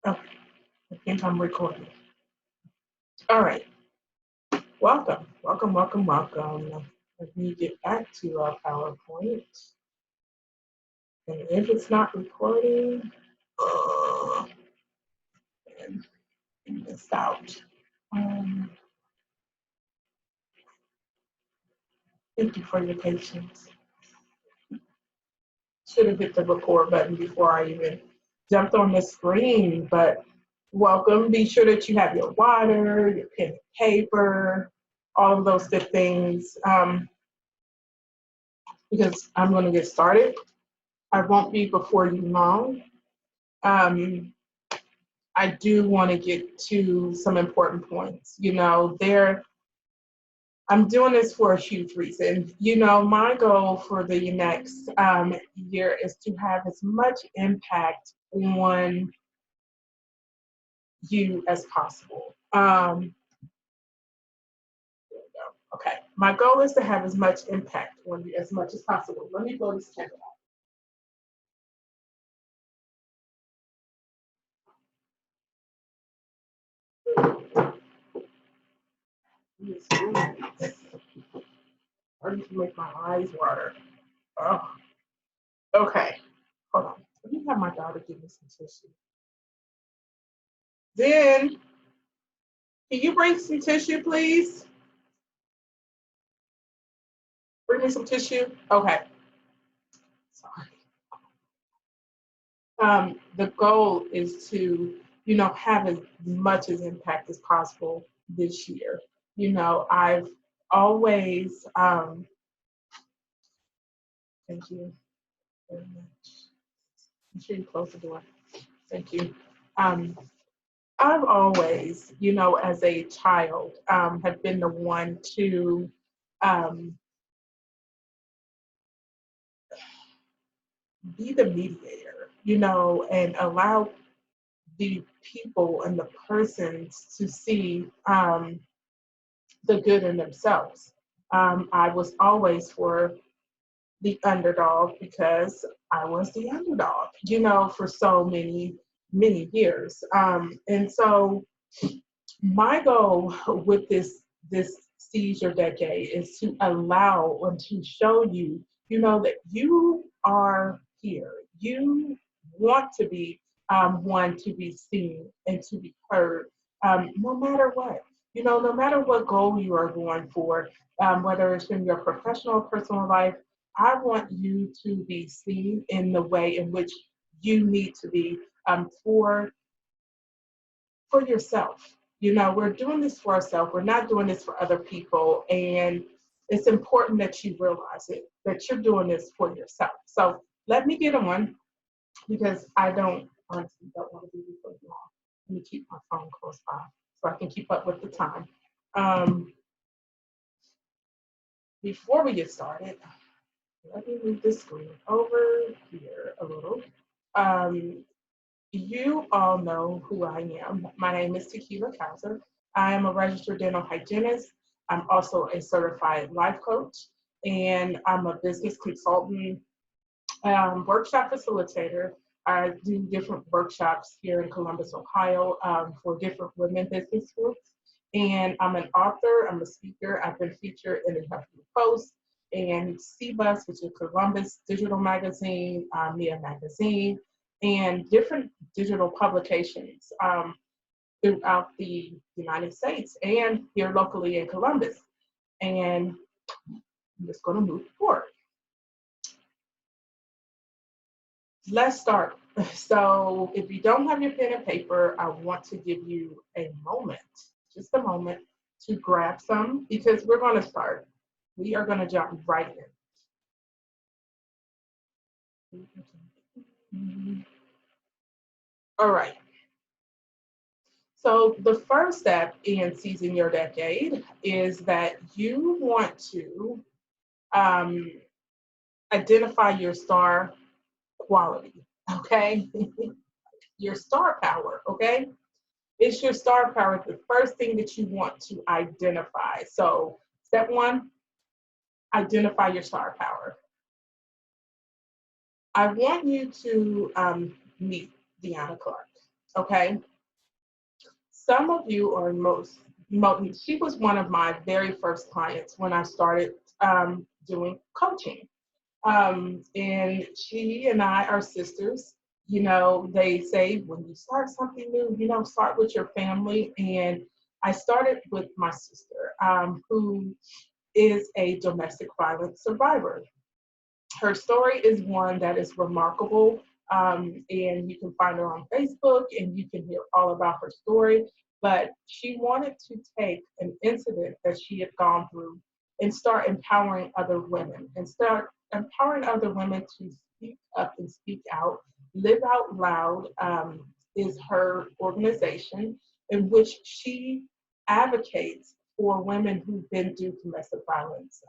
Oh, I think I'm recording. All right. Welcome, welcome, welcome, welcome. Let me get back to our PowerPoint. And if it's not recording, then I missed out. Um, Thank you for your patience. Should have hit the record button before I even jumped on the screen, but welcome. Be sure that you have your water, your pen and paper, all of those good things, because I'm going to get started. I won't be before you long. Um, I do want to get to some important points. I'm doing this for a huge reason. My goal for the next year is to have as much impact on you as possible. There we go. Okay, my goal is to have as much impact on you as much as possible. Let me blow this candle out. Starting to make my eyes water. Oh, okay. Hold on. Let me have my daughter give me some tissue. Then, can you bring some tissue, please? Bring me some tissue. Okay. Sorry. The goal is to, have as much as impact as possible this year. I've always, thank you very much. I'm sure you close the door. Thank you. I've always, as a child, have been the one to um, be the mediator, and allow the people and the persons to see the good in themselves. I was always for the underdog because I was the underdog, for so many, many years. And so my goal with this Seize Your Decade is to allow and to show you, that you are here. You want to be one to be seen and to be heard, no matter what. No matter what goal you are going for, whether it's in your professional or personal life, I want you to be seen in the way in which you need to be for yourself. We're doing this for ourselves. We're not doing this for other people. And it's important that you realize it, that you're doing this for yourself. So let me get on because I honestly don't want to be before you long. Let me keep my phone close by so I can keep up with the time. Before we get started, let me move this screen over here a little. You all know who I am. My name is Tequila Kauser. I am a registered dental hygienist. I'm also a certified life coach, and I'm a business consultant, workshop facilitator. I do different workshops here in Columbus, Ohio, for different women business groups. And I'm an author, I'm a speaker. I've been featured in the Huffington Post and CBUS, which is Columbus Digital Magazine, Mia Magazine, and different digital publications throughout the United States and here locally in Columbus. And I'm just going to move forward. Let's start. So if you don't have your pen and paper, I want to give you a moment, just a moment, to grab some because we're going to start. We are going to jump right in. All right. So the first step in seizing your decade is that you want to identify your star quality, okay? Your star power, okay? It's your star power, the first thing that you want to identify. So step one, identify your star power. I want you to meet Deanna Clark, Okay, some of you, or she was one of my very first clients when I started doing coaching. And she and I are sisters. You know, they say when you start something new, start with your family. And I started with my sister, who is a domestic violence survivor. Her story is one that is remarkable, and you can find her on Facebook and you can hear all about her story. But she wanted to take an incident that she had gone through and start empowering other women and start empowering other women to speak up and speak out. Live Out Loud is her organization in which she advocates for women who've been through domestic violence.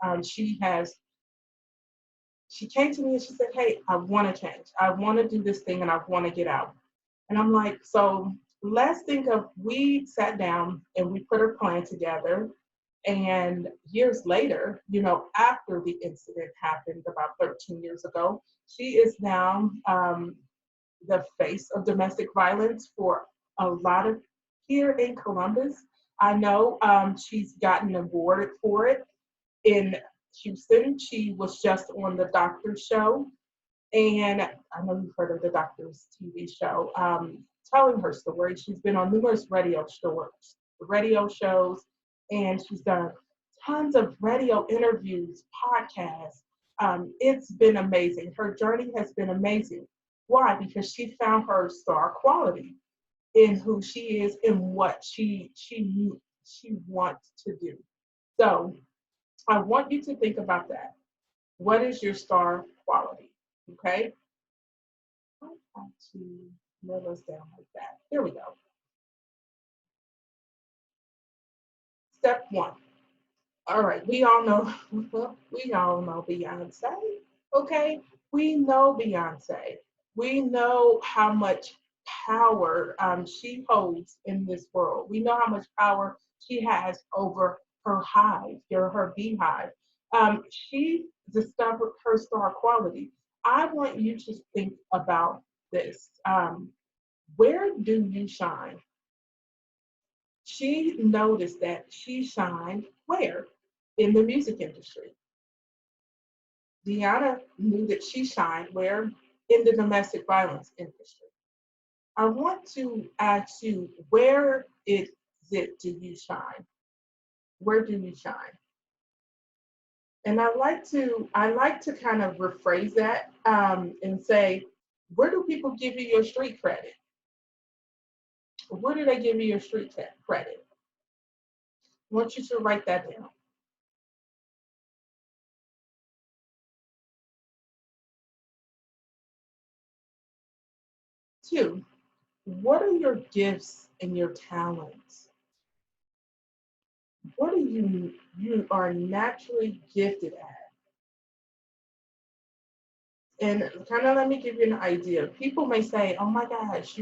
She came to me and she said, "Hey, I want to change. I want to do this thing and I want to get out." And I'm like, "So let's think of," we sat down and we put her plan together. And years later, after the incident happened about 13 years ago, she is now the face of domestic violence for a lot of here in Columbus. I know she's gotten awarded for it in Houston. She was just on the Doctor Show, and I know you've heard of the Doctor's TV show, telling her story. She's been on numerous radio shows, and she's done tons of radio interviews, podcasts. It's been amazing. Her journey has been amazing. Why? Because she found her star quality in who she is and what she wants to do. So I want you to think about that. What is your star quality? Okay. I have to nail those down like that. Here we go. Step one. All right. We all know. We all know Beyonce. Okay. We know Beyonce. We know how much power she holds in this world. We know how much power she has over her hive, her beehive. She discovered her star quality. I want you to think about this. Where do you shine? She noticed that she shined where? In the music industry. Deanna knew that she shined where? In the domestic violence industry. I want to ask you, where is it do you shine? Where do you shine? And I like to kind of rephrase that and say, where do people give you your street credit? Where do they give you your street credit? I want you to write that down. Two, what are your gifts and your talents? What are you are naturally gifted at? And kind of let me give you an idea. People may say, "Oh my gosh,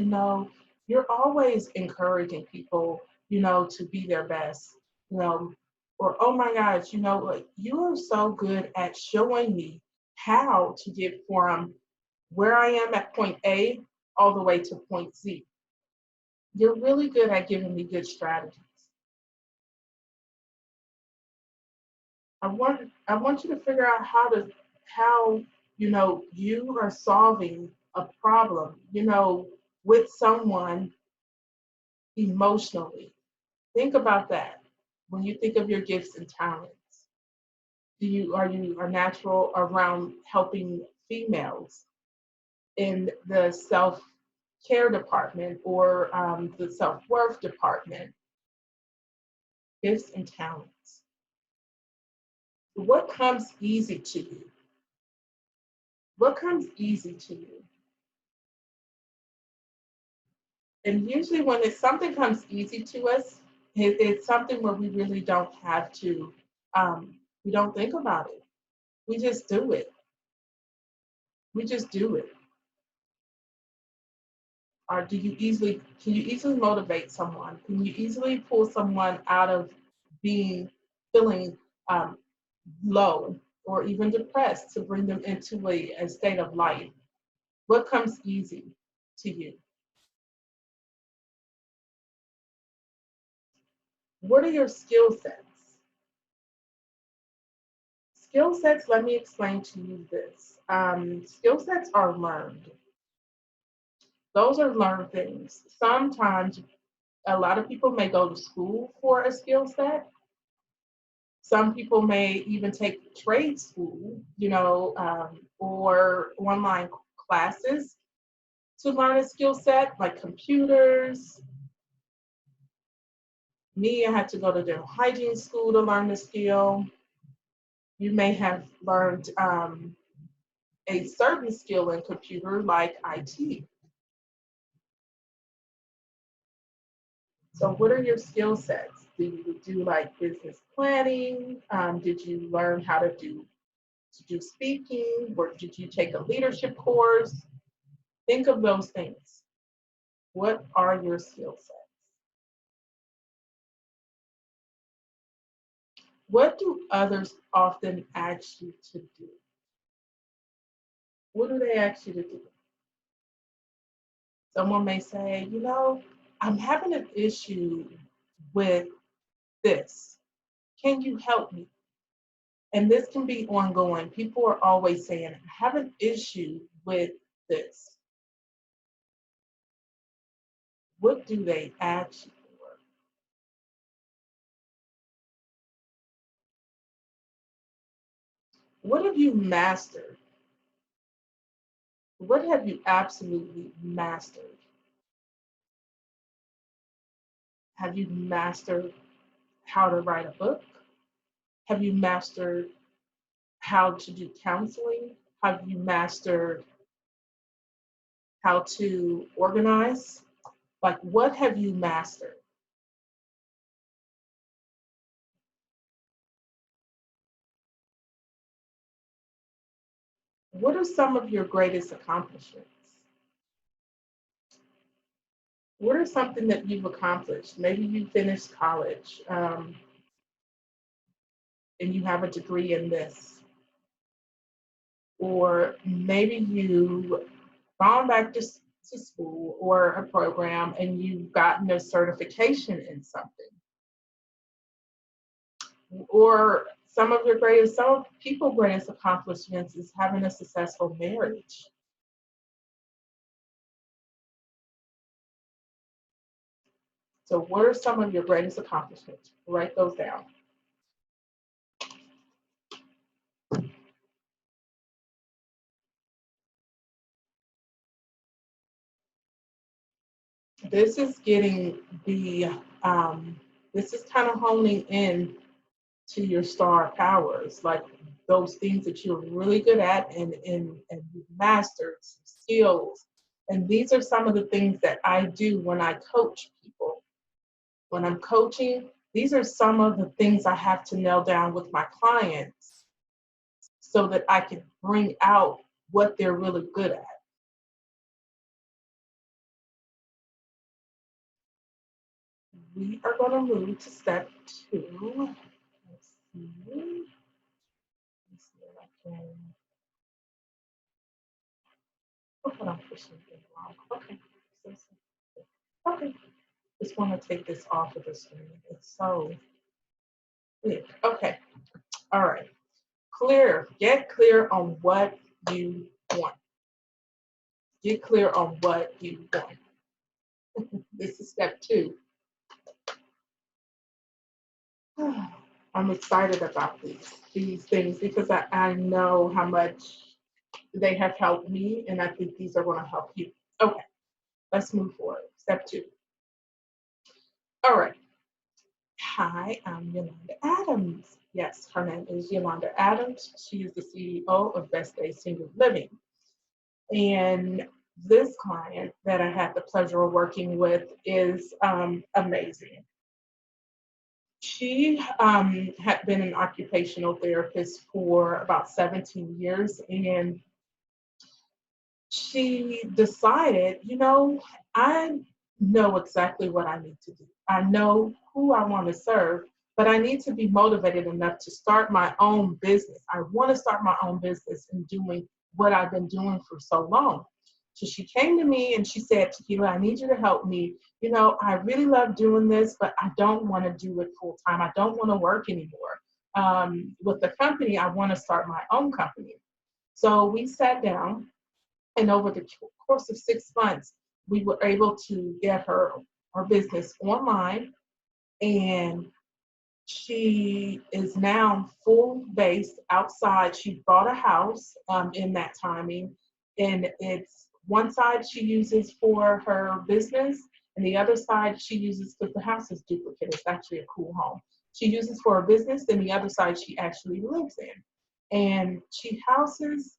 you're always encouraging people, to be their best, you know, or oh my gosh, like you are so good at showing me how to get from where I am at point A all the way to point Z. You're really good at giving me good strategies. I want you to figure out how you are solving a problem, with someone emotionally. Think about that when you think of your gifts and talents. Are you natural around helping females in the self care department or the self worth department? Gifts and talents. What comes easy to you? What comes easy to you? And usually, when it's something comes easy to us, it's something where we really don't have to. We don't think about it. We just do it. We just do it. Or can you easily motivate someone? Can you easily pull someone out of being feeling um, low or even depressed to bring them into a state of light? What comes easy to you? What are your skill sets? Skill sets, let me explain to you this. Skill sets are learned. Those are learned things. Sometimes a lot of people may go to school for a skill set. Some people may even take trade school, or online classes to learn a skill set, like computers. Me, I had to go to dental hygiene school to learn the skill. You may have learned a certain skill in computer, like IT. So, what are your skill sets? Do you do like business planning? Did you learn how to do speaking? Or did you take a leadership course? Think of those things. What are your skill sets? What do others often ask you to do? What do they ask you to do? Someone may say, I'm having an issue with this. Can you help me? And this can be ongoing. People are always saying, I have an issue with this. What do they ask you for? What have you mastered? What have you absolutely mastered? Have you mastered how to write a book? Have you mastered how to do counseling? Have you mastered how to organize? Like, what have you mastered? What are some of your greatest accomplishments? What are something that you've accomplished? Maybe you finished college, and you have a degree in this, or maybe you gone back to school or a program and you've gotten a certification in something, or some people greatest accomplishments is having a successful marriage. So what are some of your greatest accomplishments? Write those down. This is getting the this is kind of honing in to your star powers, like those things that you're really good at and you've mastered some skills. And these are some of the things that I do when I coach people. When I'm coaching, these are some of the things I have to nail down with my clients so that I can bring out what they're really good at. We are going to move to step two. Let's see. Let's see if I can. Oh, hold on for something wrong. Okay. Okay. Just want to take this off of the screen. It's so big. Okay. All right. Clear. Get clear on what you want. Get clear on what you want. This is step two. I'm excited about these things because I know how much they have helped me, and I think these are going to help you. Okay, let's move forward. Step two. All right. Hi, I'm Yolanda Adams. Yes, her name is Yolanda Adams. She is the CEO of Best Day Senior Living. And this client that I had the pleasure of working with is amazing. She had been an occupational therapist for about 17 years, and she decided, I know exactly what I need to do. I know who I want to serve, but I need to be motivated enough to start my own business. I want to start my own business and doing what I've been doing for so long. So she came to me and she said, Tequila, I need you to help me. I really love doing this, but I don't want to do it full time. I don't want to work anymore. With the company, I want to start my own company. So we sat down, and over the course of 6 months, we were able to get her business online, and she is now full based outside. She bought a house in that timing, and it's one side she uses for her business, and the other side she uses because the house is duplicate. It's actually a cool home. She uses for her business, and the other side she actually lives in. And she houses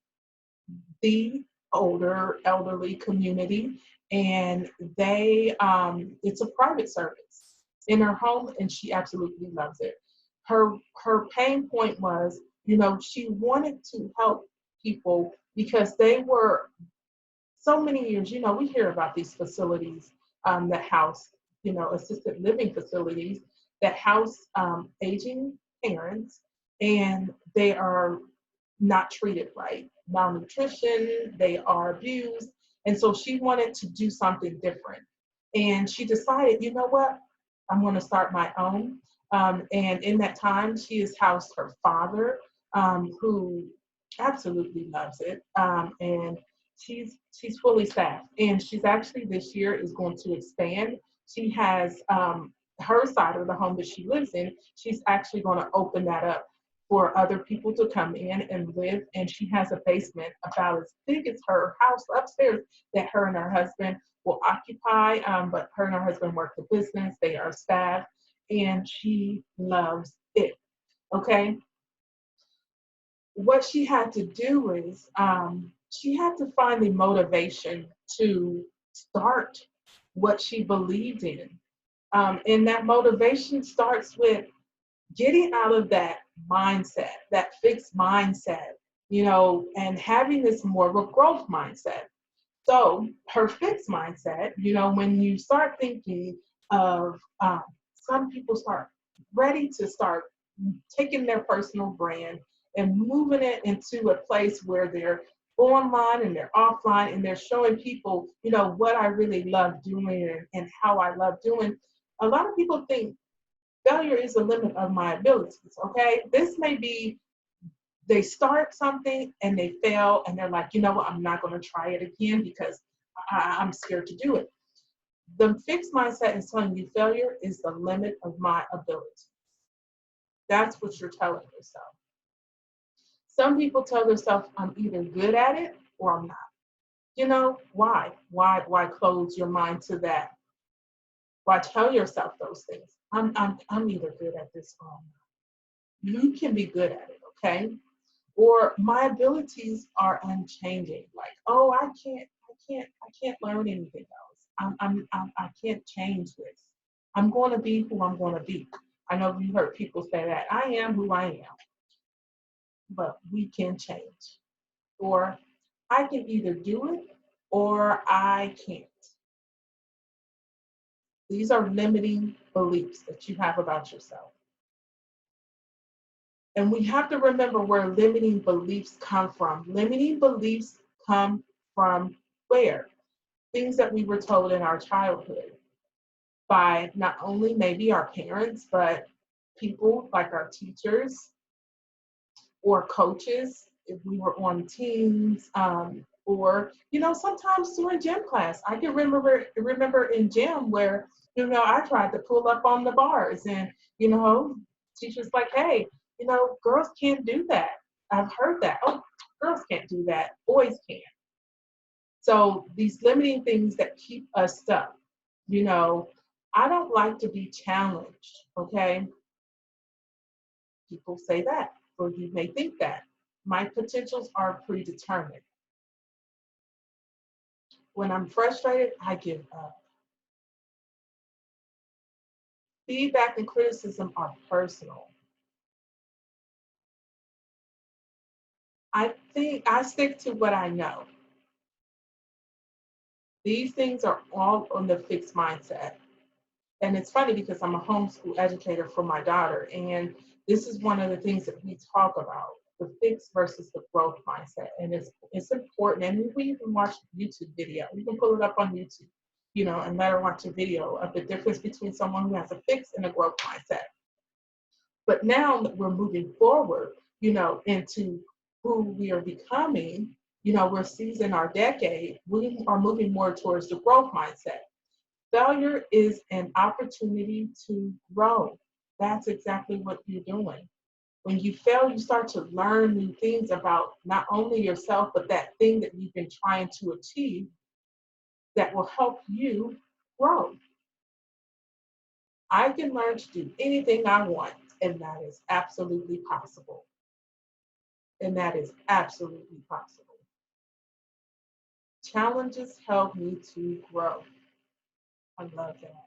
the elderly community, and it's a private service in her home, and she absolutely loves it. Her pain point was, she wanted to help people because they were so many years. We hear about these facilities that house, assisted living facilities that house aging parents, and they are not treated right, malnutrition, they are abused. And so she wanted to do something different. And she decided, you know what? I'm going to start my own. And in that time, she has housed her father, who absolutely loves it. And she's fully staffed. And she's actually this year is going to expand. She has her side of the home that she lives in. She's actually going to open that up for other people to come in and live. And she has a basement about as big as her house upstairs that her and her husband will occupy. But her and her husband work the business, they are staff, and she loves it. Okay. What she had to do is she had to find the motivation to start what she believed in. And that motivation starts with getting out of that mindset, that fixed mindset, and having this more of a growth mindset. So her fixed mindset, when you start thinking of some people start ready to start taking their personal brand and moving it into a place where they're online and they're offline and they're showing people, what I really love doing and how I love doing. A lot of people think failure is the limit of my abilities. Okay, this may be they start something and they fail and they're like, you know what, I'm not going to try it again because I'm scared to do it. The fixed mindset is telling you failure is the limit of my ability. That's what you're telling yourself. Some people tell themselves, I'm either good at it or I'm not. Why? Why close your mind to that? Why tell yourself those things? I'm either good at this or I'm not. You can be good at it, okay? Or my abilities are unchanging. Like, oh, I can't learn anything else. I can't change this. I'm going to be who I'm going to be. I know you heard people say that. I am who I am, but we can change. Or I can either do it or I can't. These are limiting beliefs that you have about yourself. And we have to remember where limiting beliefs come from. Limiting beliefs come from where? Things that we were told in our childhood by not only maybe our parents, but people like our teachers or coaches if we were on teams, or sometimes during gym class. I can remember in gym where I tried to pull up on the bars, and teachers like, hey, girls can't do that. I've heard that. Oh, girls can't do that, boys can. So these limiting things that keep us stuck. I don't like to be challenged. Okay, people say that, or you may think that. My potentials are predetermined. When I'm frustrated, I give up. Feedback and criticism are personal. I think I stick to what I know. These things are all on the fixed mindset. And it's funny because I'm a homeschool educator for my daughter, and this is one of the things that we talk about. the fixed versus the growth mindset. And it's important. And we even watch YouTube video. You can pull it up on YouTube, and let her watch a video of the difference between someone who has a fixed and a growth mindset. But now that we're moving forward, into who we are becoming, we're seizing our decade, we are moving more towards the growth mindset. Failure is an opportunity to grow. That's exactly what you're doing. When you fail, you start to learn new things about not only yourself, but that thing that you've been trying to achieve that will help you grow. I can learn to do anything I want, and that is absolutely possible. And that is absolutely possible. Challenges help me to grow. I love that.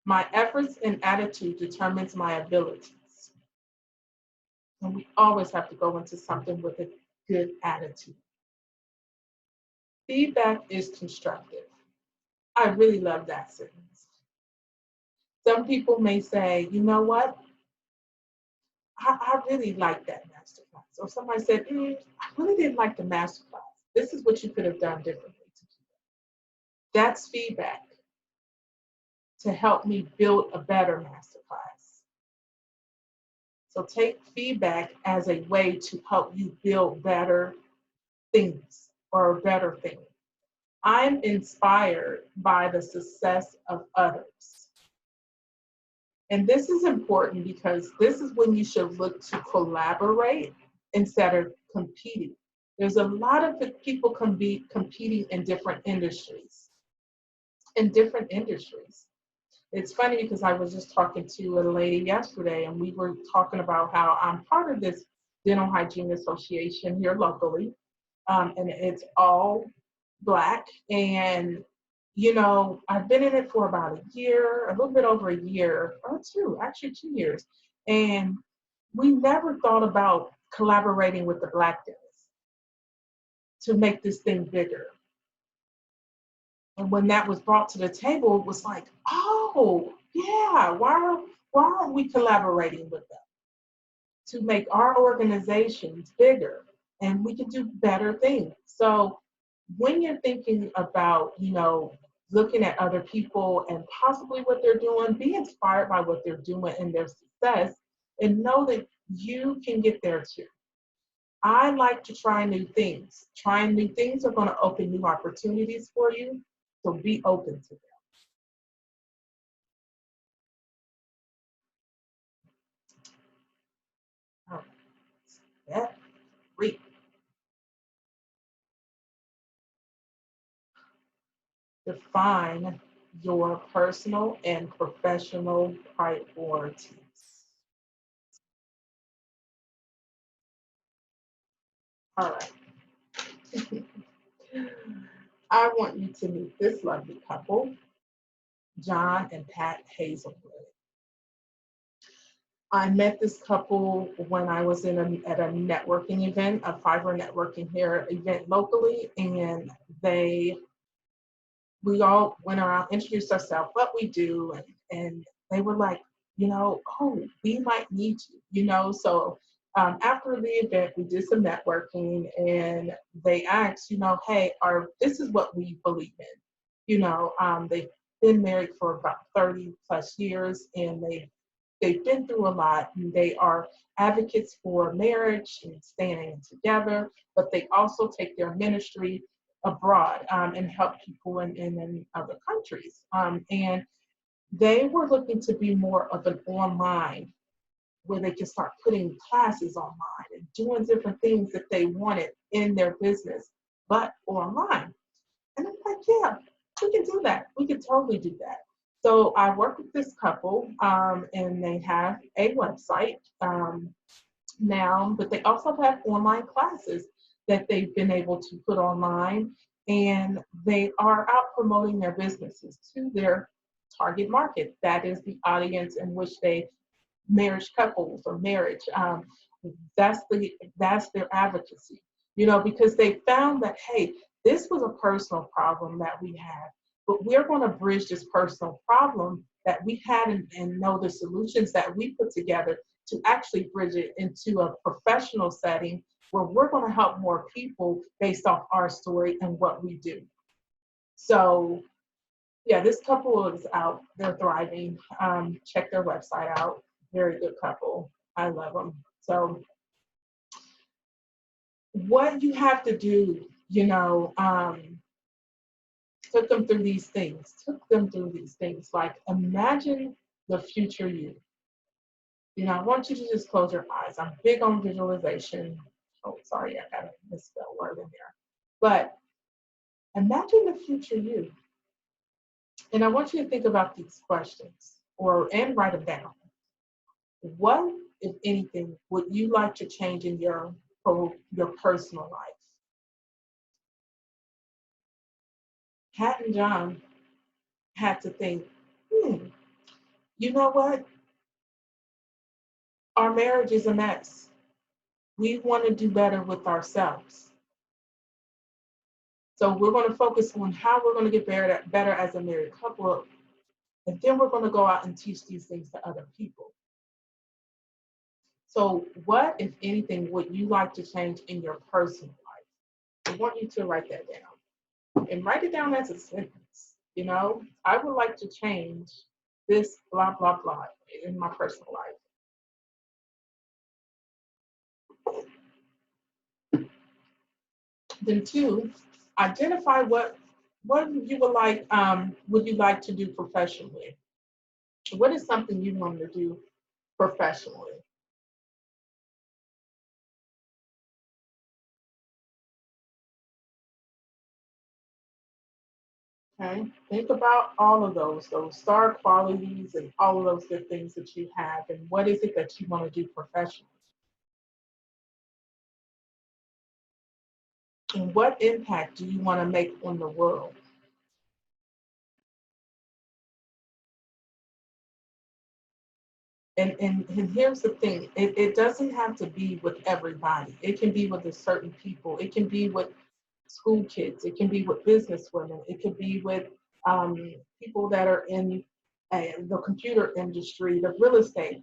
My efforts and attitude determines my abilities. And we always have to go into something with a good attitude. Feedback is constructive. I really love that sentence. Some people may say, you know what? I really like that masterclass. Or somebody said, I really didn't like the masterclass. This is what you could have done differently. That's feedback to help me build a better masterclass. So take feedback as a way to help you build better things or a better thing. I'm inspired by the success of others. And this is important because this is when you should look to collaborate instead of competing. There's a lot of people can be competing in different industries. It's funny because I was just talking to a lady yesterday, and we were talking about how I'm part of this dental hygiene association here locally, and it's all Black. And I've been in it for about a year, a little bit over a year, or two, actually 2 years, and we never thought about collaborating with the Black dentists to make this thing bigger. And when that was brought to the table, it was like, oh, yeah, why aren't we collaborating with them to make our organizations bigger and we can do better things? So when you're thinking about, looking at other people and possibly what they're doing, be inspired by what they're doing and their success and know that you can get there too. I like to try new things. Trying new things are going to open new opportunities for you. So be open to them. All right. Step 3. Define your personal and professional priorities. All right. I want you to meet this lovely couple, John and Pat Hazelwood. I met this couple when I was at a networking event, a Fiverr networking here event locally, and we all went around, introduced ourselves, what we do, and they were like, oh, we might need you. So after the event, we did some networking, and they asked, hey, this is what we believe in. They've been married for about 30 plus years, and they've been through a lot, and they are advocates for marriage and staying together, but they also take their ministry abroad and help people in other countries. And they were looking to be more of an online, where they can start putting classes online and doing different things that they wanted in their business, but online. And I'm like, yeah, we can do that. We can totally do that. So I work with this couple, and they have a website now, but they also have online classes that they've been able to put online, and they are out promoting their businesses to their target market. That is the audience in which they marriage couples or marriage. That's their advocacy, because they found that, hey, this was a personal problem that we had, but we're going to bridge this personal problem that we had and know the solutions that we put together to actually bridge it into a professional setting where we're going to help more people based off our story and what we do. So, yeah, this couple is out. They're thriving. Check their website out. Very good couple. I love them. So, what you have to do, took them through these things, Like, imagine the future you. I want you to just close your eyes. I'm big on visualization. Oh, sorry, I got a misspelled word in there. But imagine the future you. And I want you to think about these questions and write them down. What, if anything, would you like to change in your personal life? Pat and John had to think, you know what? Our marriage is a mess. We want to do better with ourselves. So we're going to focus on how we're going to get better as a married couple. And then we're going to go out and teach these things to other people. So what, if anything, would you like to change in your personal life? I want you to write that down. And write it down as a sentence. I would like to change this blah, blah, blah in my personal life. Then 2, identify what you would you like to do professionally? What is something you want to do professionally? Okay, think about all of those star qualities and all of those good things that you have, and what is it that you want to do professionally? And what impact do you want to make on the world? And here's the thing, it doesn't have to be with everybody. It can be with a certain people. It can be with school kids. It can be with business women. It could be with people that are in the computer industry, the real estate.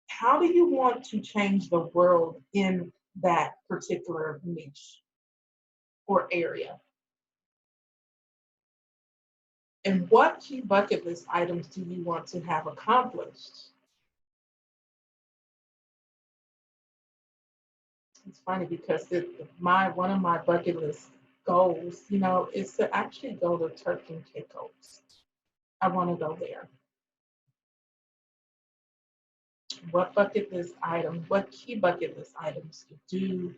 How do you want to change the world in that particular niche or area? And what key bucket list items do you want to have accomplished? It's funny because one of my bucket list goals, is to actually go to Turkey and Caicos. I want to go there. What key bucket list items do you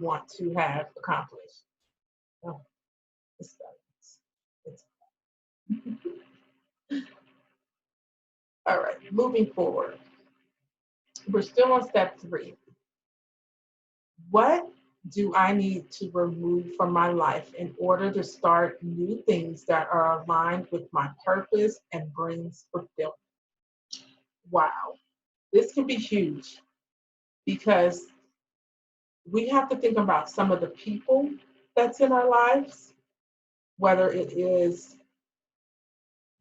want to have accomplished? Oh, it's all right, moving forward. We're still on step 3. What do I need to remove from my life in order to start new things that are aligned with my purpose and brings fulfillment? Wow, this can be huge because we have to think about some of the people that's in our lives, whether it is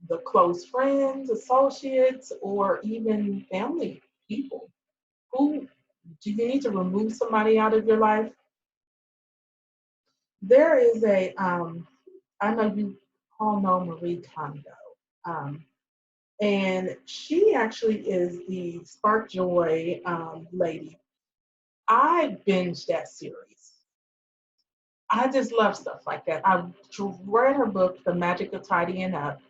the close friends, associates, or even family people. Who do you need to remove somebody out of your life? There is I know you all know Marie Kondo, and she actually is the Spark Joy lady. I binged that series. I just love stuff like that. I read her book, The Magic of Tidying Up,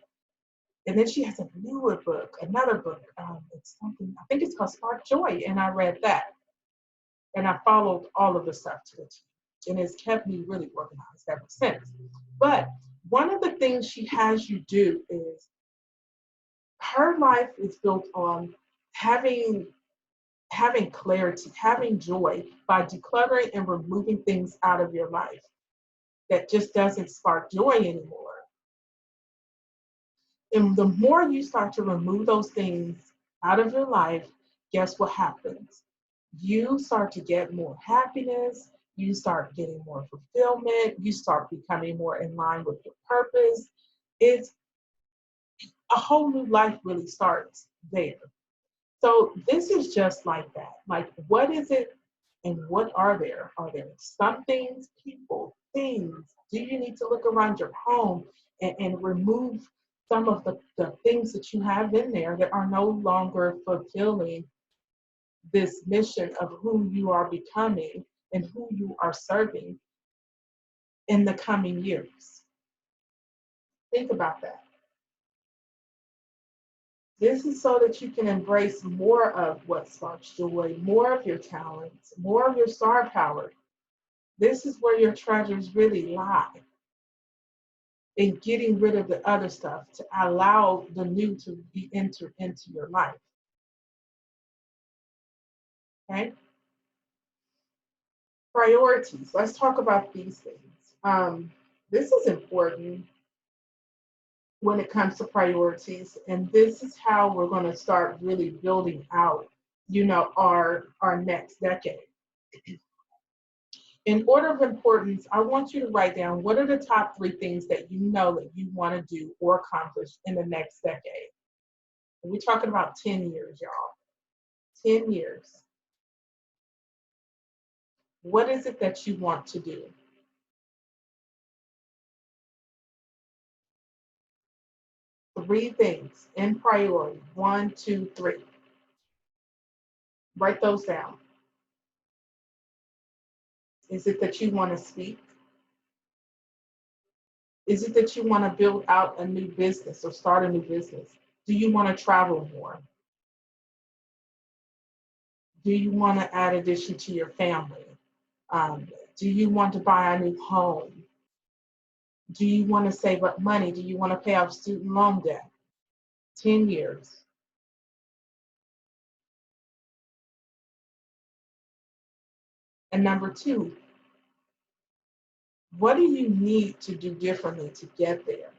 and then she has another book. It's something, I think it's called Spark Joy, and I read that. And I followed all of the stuff to the T. And it's kept me really organized ever since. But one of the things she has you do is her life is built on having clarity, having joy by decluttering and removing things out of your life that just doesn't spark joy anymore. And the more you start to remove those things out of your life, guess what happens? You start to get more happiness, you start getting more fulfillment, you start becoming more in line with your purpose. It's a whole new life really starts there. So this is just like that. Like, what is it and what are there? Are there some things, people, things? Do you need to look around your home and remove some of the things that you have in there that are no longer fulfilling this mission of who you are becoming and who you are serving in the coming years? Think about that. This is so that you can embrace more of what sparks joy, more of your talents, more of your star power. This is where your treasures really lie, in getting rid of the other stuff to allow the new to be entered into your life. Okay? Priorities. Let's talk about these things. This is important when it comes to priorities, and this is how we're going to start really building out, our next decade. In order of importance, I want you to write down what are the top 3 things that you know that you want to do or accomplish in the next decade. And we're talking about 10 years, y'all. 10 years. What is it that you want to do? 3 things in priority. 1, 2, 3. Write those down. Is it that you want to speak? Is it that you want to build out a new business or start a new business? Do you want to travel more? Do you want to add addition to your family? Do you want to buy a new home? Do you want to save up money? Do you want to pay off student loan debt? 10 years. And number 2, what do you need to do differently to get there?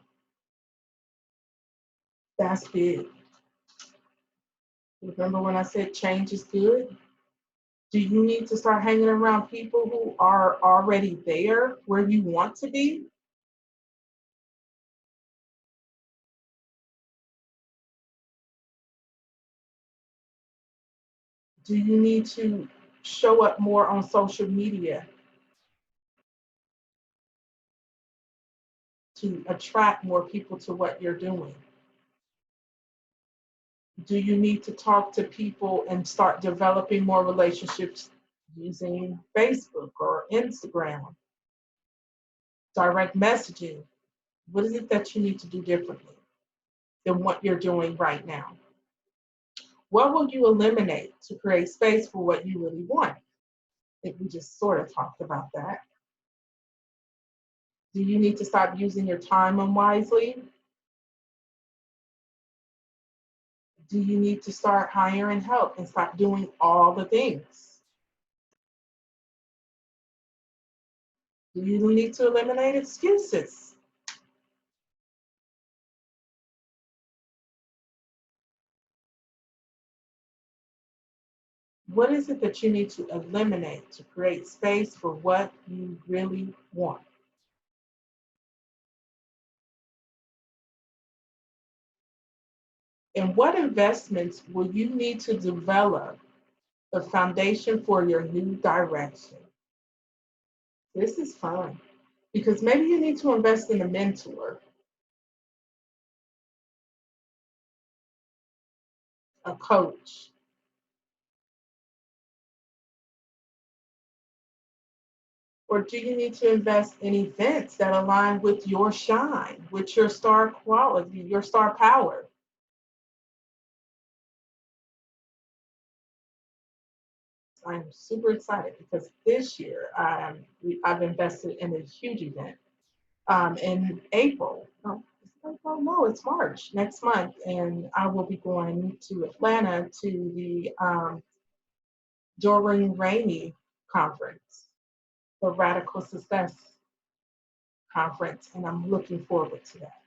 That's big. Remember when I said change is good? Do you need to start hanging around people who are already there where you want to be? Do you need to show up more on social media to attract more people to what you're doing? Do you need to talk to people and start developing more relationships using Facebook or Instagram, direct messaging? What is it that you need to do differently than what you're doing right now? What will you eliminate to create space for what you really want? I think we just sort of talked about that. Do you need to stop using your time unwisely? Do you need to start hiring help and stop doing all the things? Do you need to eliminate excuses? What is it that you need to eliminate to create space for what you really want? And what investments will you need to develop the foundation for your new direction? This is fun because maybe you need to invest in a mentor, a coach, or do you need to invest in events that align with your shine, with your star quality, your star power? I'm super excited because this year I've invested in a huge event in April. No, no, it's March next month, and I will be going to Atlanta to the Doreen Rainey conference, the Radical Success conference, and I'm looking forward to that.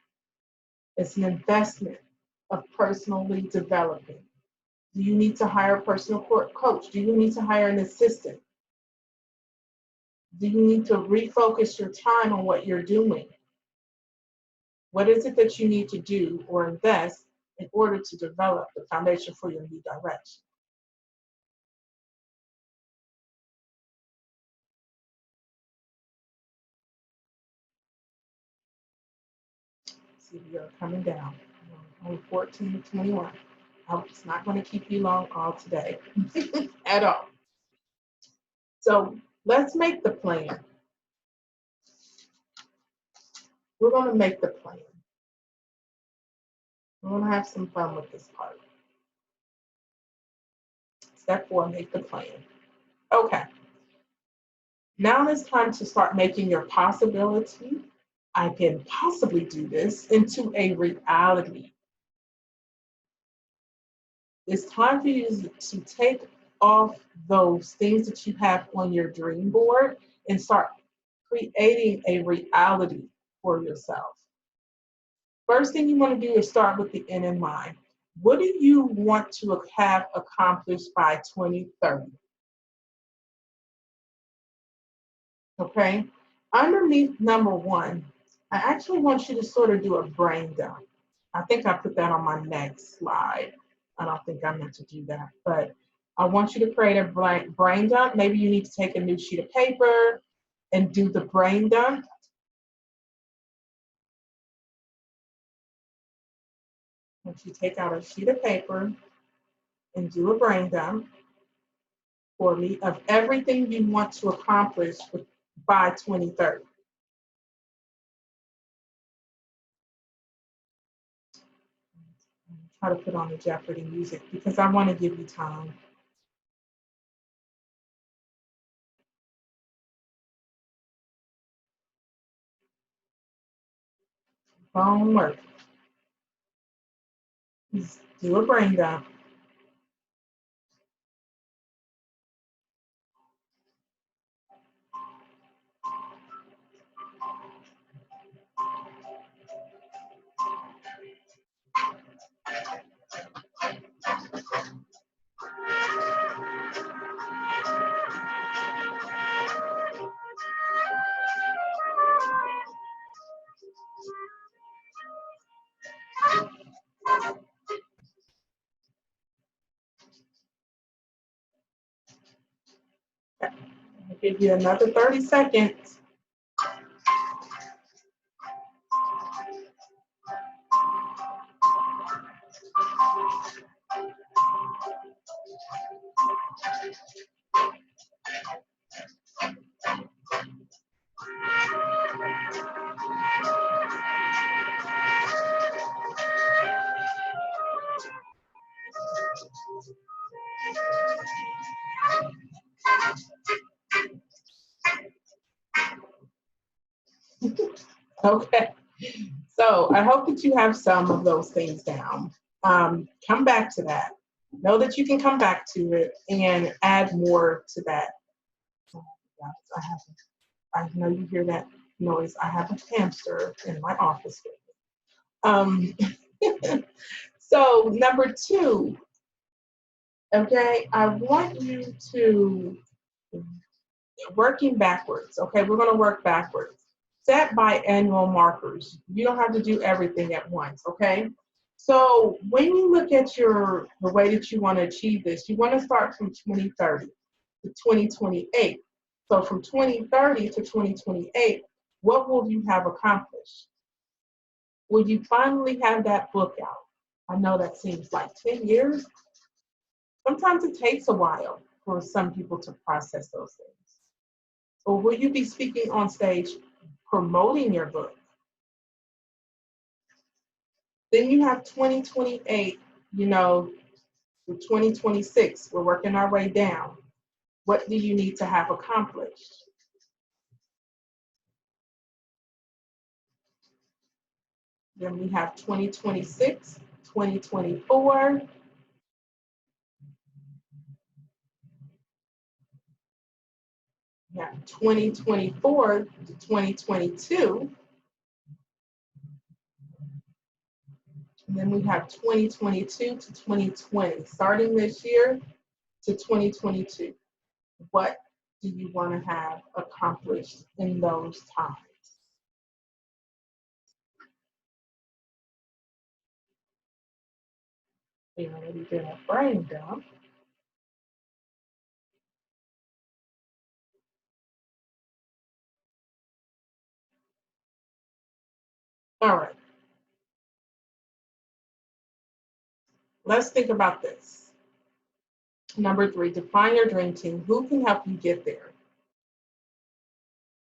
It's an investment of personally developing. Do you need to hire a personal coach? Do you need to hire an assistant? Do you need to refocus your time on what you're doing? What is it that you need to do or invest in order to develop the foundation for your new direction. See, we are coming down. Only 14 to 21. It's not going to keep you long all today at all. So let's make the plan. We're going to make the plan. We're going to have some fun with this part. Step 4, make the plan. Okay. Now it's time to start making your possibility, I can possibly do this, into a reality. It's time for you to take off those things that you have on your dream board and start creating a reality for yourself. First thing you want to do is start with the end in mind. What do you want to have accomplished by 2030? Okay? Underneath number 1, I actually want you to sort of do a brain dump. I think I put that on my next slide. I don't think I meant to do that, but I want you to create a brain dump. Maybe you need to take a new sheet of paper and do the brain dump. Once you take out a sheet of paper and do a brain dump for me of everything you want to accomplish by 2030. Try to put on the Jeopardy music because I want to give you time. Phone work. Just do a brain dump. I'll give you another 30 seconds. Okay. So I hope that you have some of those things down. Come back to that. Know that you can come back to it and add more to that. I know you hear that noise. I have a hamster in my office with me. So number 2, okay, I want you to, working backwards, okay, we're going to work backwards. Set biannual markers. You don't have to do everything at once, okay? So when you look at the way that you want to achieve this, you want to start from 2030 to 2028. So from 2030 to 2028, what will you have accomplished? Will you finally have that book out? I know that seems like 10 years. Sometimes it takes a while for some people to process those things. Or will you be speaking on stage promoting your book? Then you have 2028, to 2026. We're working our way down. What do you need to have accomplished? Then we have 2026, 2024. We have 2024 to 2022. And then we have 2022 to 2020. Starting this year to 2022. What do you want to have accomplished in those times? We already did a brain dump. All right, let's think about this. Number three, define your dream team. Who can help you get there?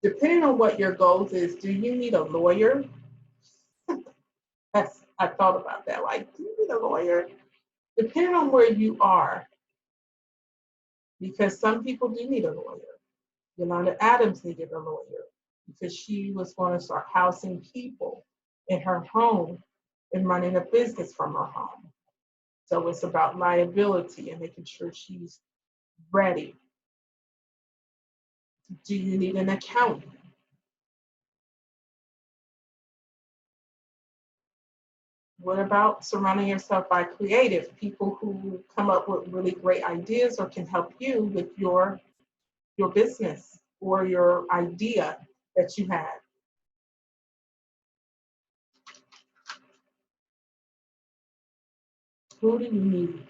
Depending on what your goals is, do you need a lawyer? I thought about that. Like, do you need a lawyer? Depending on where you are, because some people do need a lawyer. Yolanda Adams needed a lawyer because she was going to start housing people in her home and running a business from her home. So it's about liability and making sure she's ready. Do you need an accountant? What about surrounding yourself by creative people who come up with really great ideas or can help you with your business or your idea that you had? Who do you need?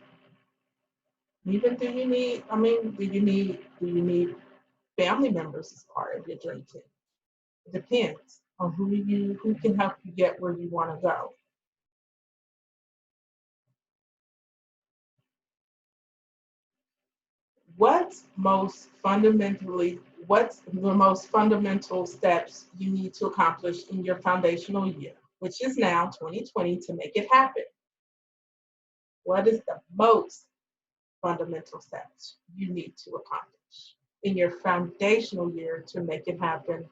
Even do you need family members as part of your dream team? It depends on who can help you get where you want to go. What's the most fundamental steps you need to accomplish in your foundational year, which is now 2020, to make it happen? What is the most fundamental steps you need to accomplish in your foundational year to make it happen?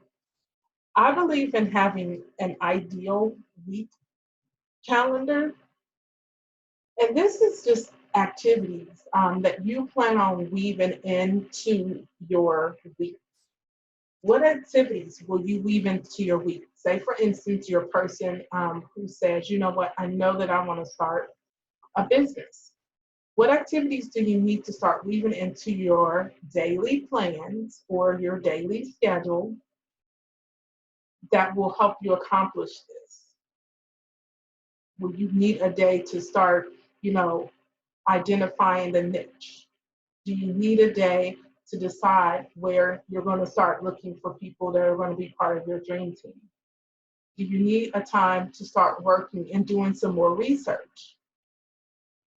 I believe in having an ideal week calendar, and this is just activities that you plan on weaving into your week. What activities will you weave into your week? Say, for instance, you're a person who says, you know what, I know that I want to start a business. What activities do you need to start weaving into your daily plans or your daily schedule that will help you accomplish this? Will you need a day to start, you know, identifying the niche? Do you need a day to decide where you're going to start looking for people that are going to be part of your dream team? Do you need a time to start working and doing some more research?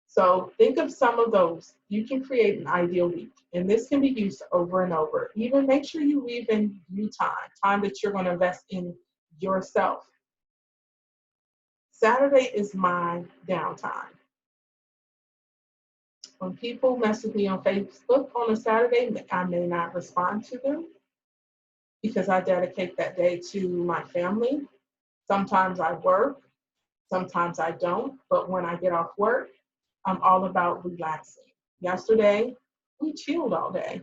So think of some of those. You can create an ideal week, and this can be used over and over. Even make sure you weave in you time that you're going to invest in yourself. Saturday is my downtime. When people message me on Facebook on a Saturday, I may not respond to them because I dedicate that day to my family. Sometimes I work, sometimes I don't, but when I get off work, I'm all about relaxing. Yesterday, we chilled all day.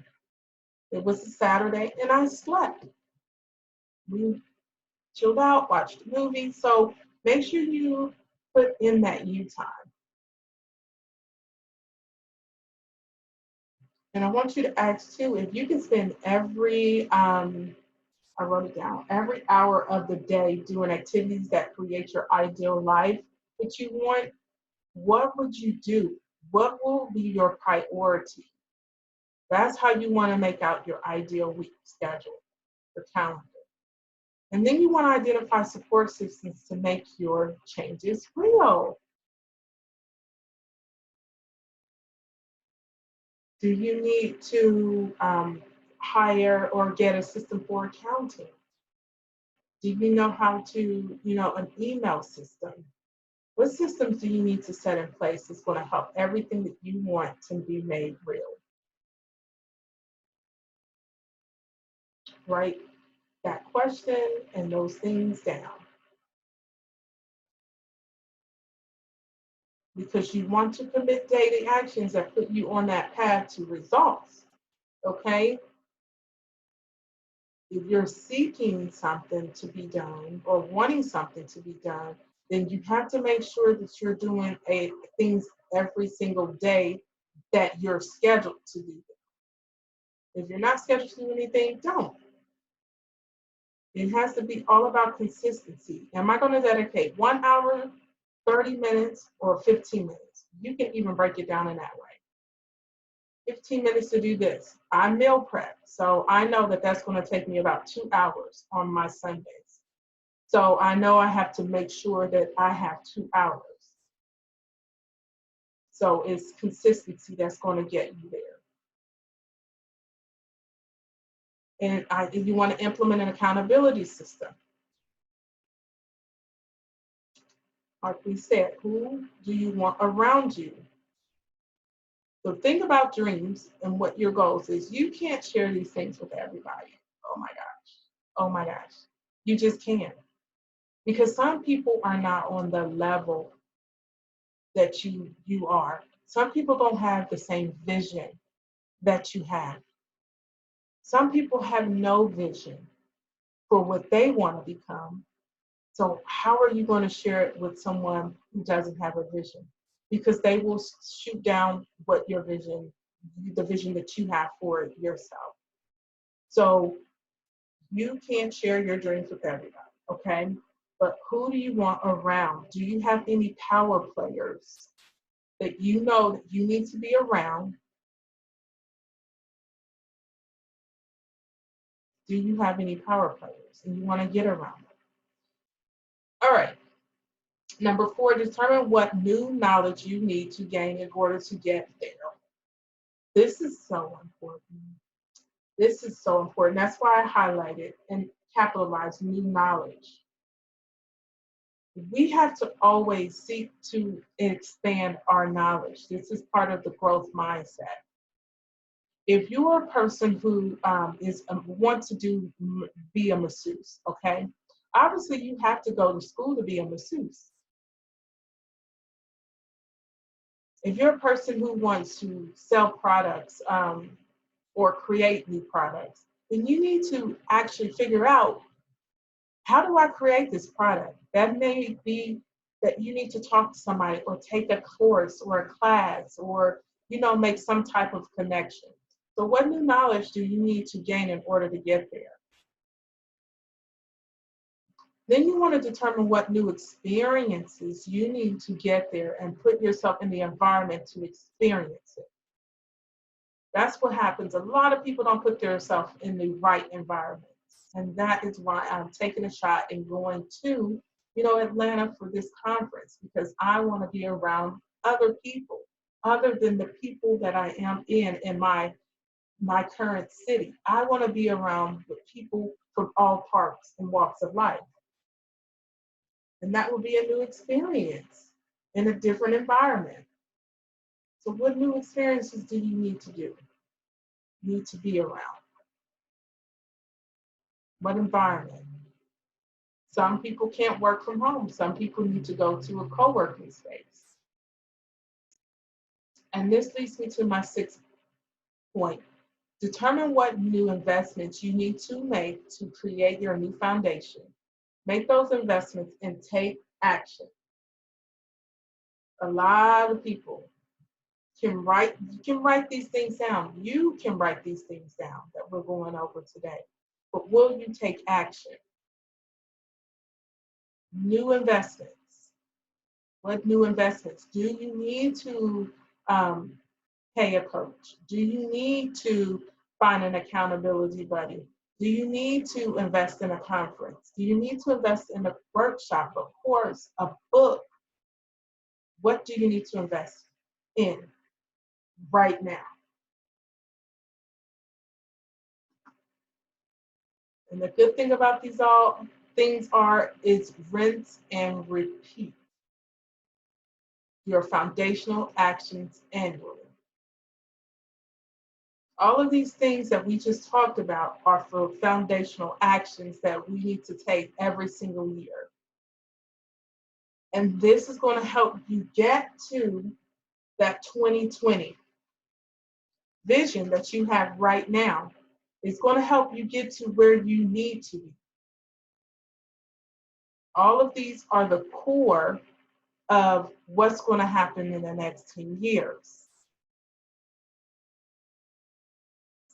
It was a Saturday and I slept. We chilled out, watched a movie. So make sure you put in that you time. And I want you to ask too, if you can spend I wrote it down, every hour of the day doing activities that create your ideal life that you want, what would you do? What will be your priority? That's how you want to make out your ideal week schedule, your calendar. And then you want to identify support systems to make your changes real. Do you need to hire or get a system for accounting? Do you know how to, an email system? What systems do you need to set in place that's going to help everything that you want to be made real? Write that question and those things down because you want to commit daily actions that put you on that path to results. Okay? If you're seeking something to be done or wanting something to be done, then you have to make sure that you're doing things every single day that you're scheduled to do. If you're not scheduled to do anything, don't. It has to be all about consistency. Am I going to dedicate 1 hour, 30 minutes, or 15 minutes? You can even break it down in that way. 15 minutes to do this. I meal prep, so I know that that's going to take me about 2 hours on my Sundays. So I know I have to make sure that I have 2 hours. So it's consistency that's going to get you there. And if you want to implement an accountability system, like we said, who do you want around you? So think about dreams and what your goals is. You can't share these things with everybody. Oh my gosh. Oh my gosh. You just can't. Because some people are not on the level that you are. Some people don't have the same vision that you have. Some people have no vision for what they want to become. So how are you going to share it with someone who doesn't have a vision? Because they will shoot down what your vision, the vision that you have for yourself. So you can't share your dreams with everybody, okay? But who do you want around? Do you have any power players that you know that you need to be around? Do you have any power players and you want to get around them? All right. Number 4, determine what new knowledge you need to gain in order to get there. This is so important. This is so important. That's why I highlighted and capitalized new knowledge. We have to always seek to expand our knowledge. This is part of the growth mindset. If you are a person who wants to be a masseuse, okay, obviously you have to go to school to be a masseuse. If you're a person who wants to sell products or create new products, then you need to actually figure out, how do I create this product? That may be that you need to talk to somebody or take a course or a class or, make some type of connection. So what new knowledge do you need to gain in order to get there? Then you want to determine what new experiences you need to get there and put yourself in the environment to experience it. That's what happens. A lot of people don't put themselves in the right environments. And that is why I'm taking a shot and going to, Atlanta for this conference, because I want to be around other people other than the people that I am in my current city. I want to be around the people from all parts and walks of life. And that will be a new experience in a different environment. So what new experiences do you need to do? Need to be around? What environment? Some people can't work from home. Some people need to go to a co-working space. And this leads me to my 6th point. Determine what new investments you need to make to create your new foundation. Make those investments and take action. A lot of people can write these things down. You can write these things down that we're going over today. But will you take action? New investments. What new investments? Do you need to pay a coach? Do you need to find an accountability buddy? Do you need to invest in a conference? Do you need to invest in a workshop, a course, a book? What do you need to invest in right now? And the good thing about these all things is rinse and repeat your foundational actions annually. All of these things that we just talked about are for foundational actions that we need to take every single year. And this is going to help you get to that 2020 vision that you have right now. It's going to help you get to where you need to be. All of these are the core of what's going to happen in the next 10 years.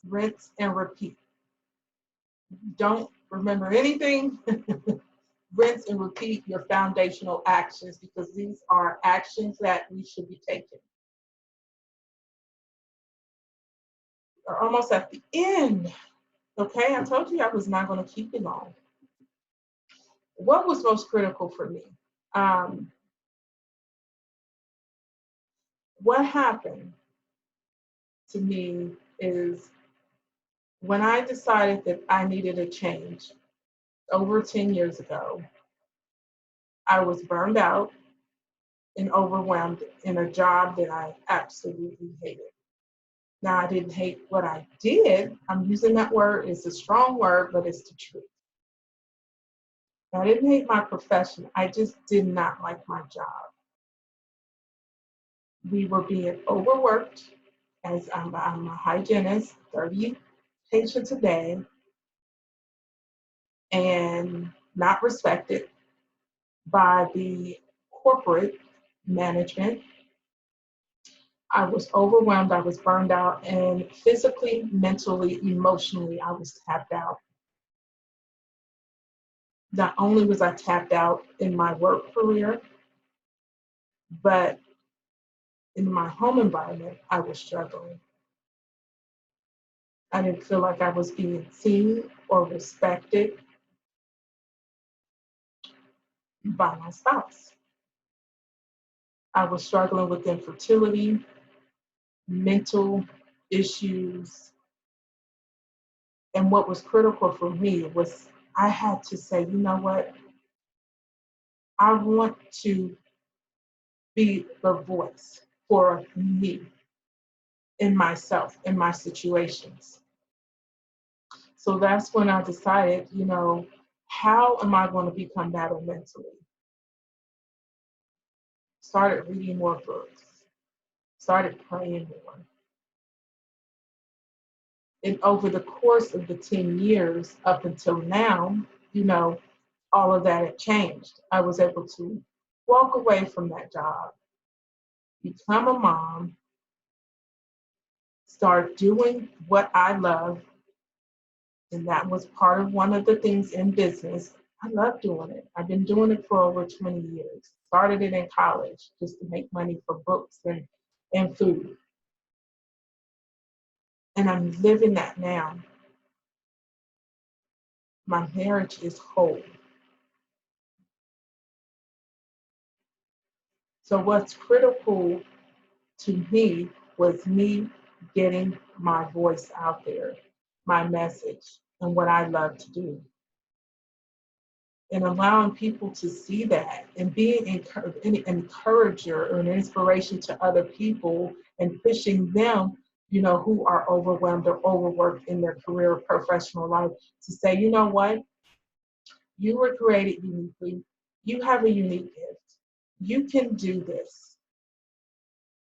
Rinse and repeat. Don't remember anything, rinse and repeat your foundational actions because these are actions that we should be taking. We're almost at the end. Okay, I told you I was not going to keep it long. What was most critical for me? Um, what happened to me is when I decided that I needed a change over 10 years ago, I was burned out and overwhelmed in a job that I absolutely hated. Now, I didn't hate what I did. I'm using that word, it's a strong word, but it's the truth. I didn't hate my profession, I just did not like my job. We were being overworked as I'm a hygienist, 30 patients a day, and not respected by the corporate management. I was overwhelmed, I was burned out, and physically, mentally, emotionally, I was tapped out. Not only was I tapped out in my work career, but in my home environment, I was struggling. I didn't feel like I was being seen or respected by my spouse. I was struggling with infertility, mental issues, and what was critical for me was I had to say, you know what? I want to be the voice for me in myself, in my situations. So that's when I decided, how am I going to become better mentally? Started reading more books, started praying more. And over the course of the 10 years up until now, you know, all of that had changed. I was able to walk away from that job, become a mom, start doing what I love. And that was part of one of the things in business. I love doing it. I've been doing it for over 20 years. Started it in college just to make money for books and food. And I'm living that now. My marriage is whole. So what's critical to me was me getting my voice out there, my message, and what I love to do. And allowing people to see that and being an encourager or an inspiration to other people and pushing them, who are overwhelmed or overworked in their career or professional life to say, you know what? You were created uniquely. You have a unique gift. You can do this.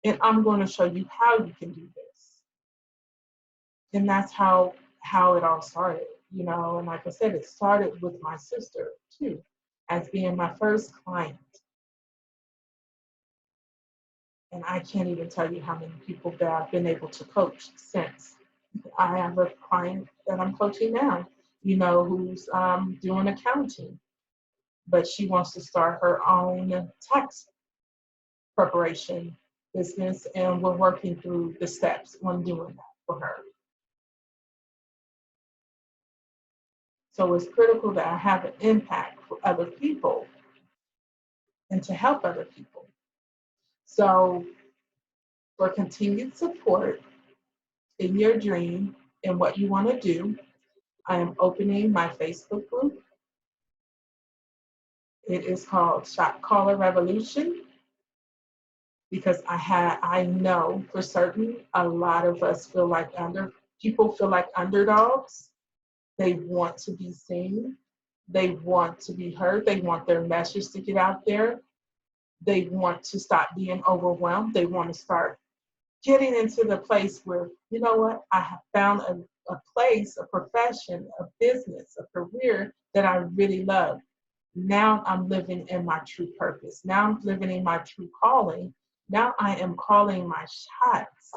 And I'm going to show you how you can do this. And that's how it all started, and like I said, it started with my sister too, as being my first client. And I can't even tell you how many people that I've been able to coach since. I have a client that I'm coaching now, who's doing accounting, but she wants to start her own tax preparation business, and we're working through the steps on doing that for her. So it's critical that I have an impact for other people and to help other people. So for continued support in your dream and what you want to do, I am opening my Facebook group. It is called Shot Caller Revolution because I know for certain a lot of us people feel like underdogs. They want to be seen. They want to be heard. They want their message to get out there. They want to stop being overwhelmed. They want to start getting into the place where, you know what, I have found a place, a profession, a business, a career that I really love. Now I'm living in my true purpose. Now I'm living in my true calling. Now I am calling my shots.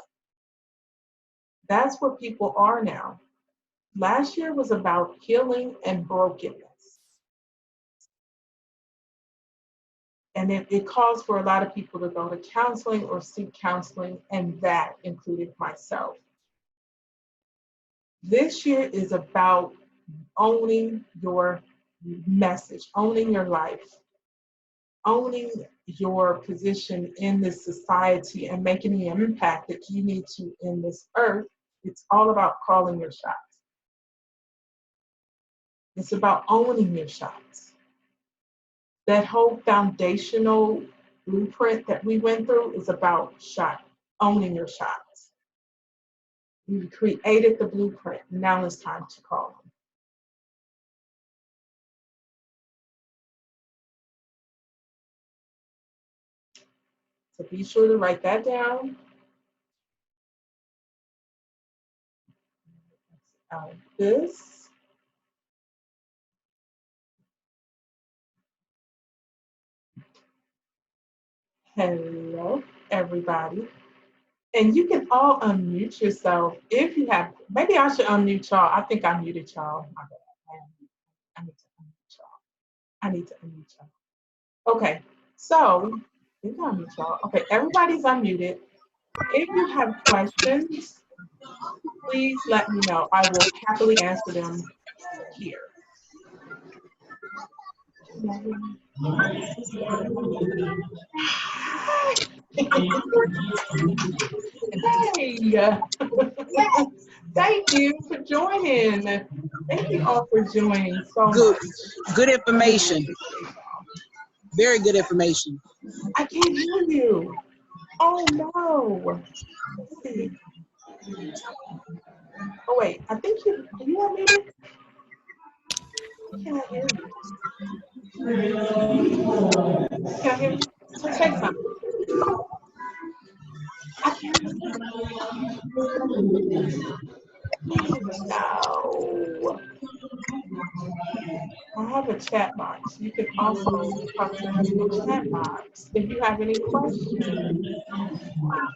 That's where people are now. Last year was about healing and brokenness. And it calls for a lot of people to go to counseling or seek counseling, and that included myself. This year is about owning your message, owning your life, owning your position in this society, and making the impact that you need to in this earth. It's all about calling your shots. It's about owning your shots. That whole foundational blueprint that we went through is about owning your shots. You created the blueprint. Now it's time to call them. So be sure to write that down. This. Hello, everybody. And you can all unmute yourself if you have. Maybe I should unmute y'all. I think I muted y'all. My bad. I need to unmute y'all. I need to unmute y'all. Okay, so I think I unmute y'all. Okay, everybody's unmuted. If you have questions, please let me know. I will happily answer them here. Hey, thank you for joining. Thank you all for joining so much. Good information. Very good information. I can't hear you. Oh no. Let's see. Oh wait, I think are you unmuted? I can't hear you. Can't hear you? So say something. I can't hear you. No. I have a chat box. You can also talk to me in the chat box if you have any questions. I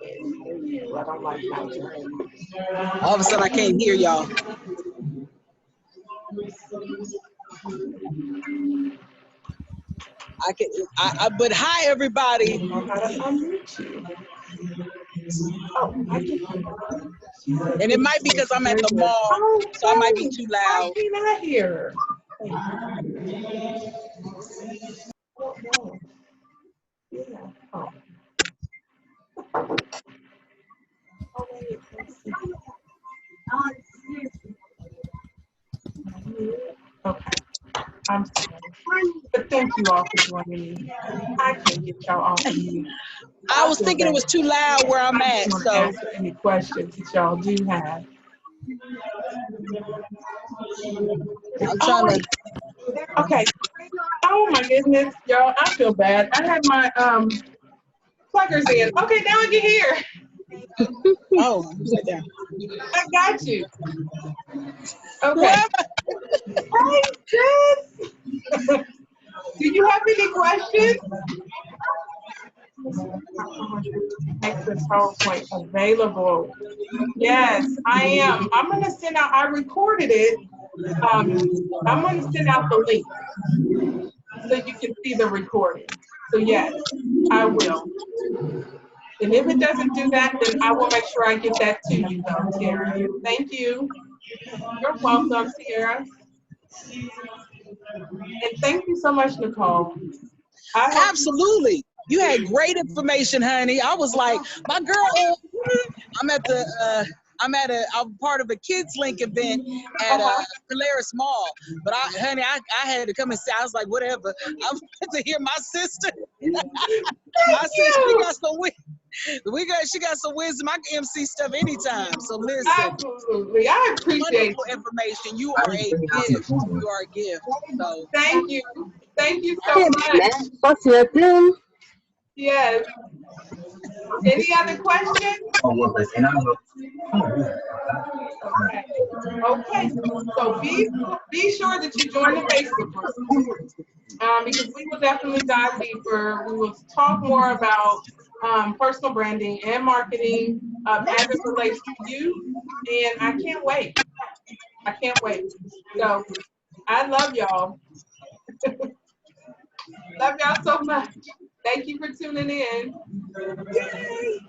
can't hear you. I don't like that. All of a sudden, I can't hear y'all. But hi, everybody. I don't know how to unmute you. Oh, I can hear you. And it might be because I'm at the mall, so I might be too loud. Why can't I hear? Oh, no. Yeah. Oh. Oh, wait. Let's see. Okay. I'm sorry. But thank you all for joining me. I can't get y'all off of me. I was thinking it was too loud where I'm at. So answer any questions that y'all do have. I'm trying to. Okay. Oh my goodness, y'all! I feel bad. I had my pluggers in. Okay, now I can hear. Oh, sit down. I got you. Okay. Hey, Chris. Do you have any questions? Make this PowerPoint available. Yes, I am. I'm going to send out, I recorded it. I'm going to send out the link so you can see the recording. So yes, I will. And if it doesn't do that, then I will make sure I get that to you though, Tara. Thank you. You're welcome, Tara. And thank you so much, Nicole. Absolutely. You had great information, honey. I was like, my girl, I'm part of a kids link event at Polaris Mall. But I had to come and say, I was like, whatever. I wanted to hear my sister. I said she got some wisdom. I can MC stuff anytime. So listen. Absolutely. I appreciate wonderful information. You are a gift. You are a gift. So thank you. Thank you so much. What's your name? Yes. Any other questions? Okay. So be sure that you join the Facebook group because we will definitely dive deeper. We will talk more about personal branding and marketing as it relates to you. And I can't wait. I can't wait. So I love y'all. Love y'all so much. Thank you for tuning in. Yay!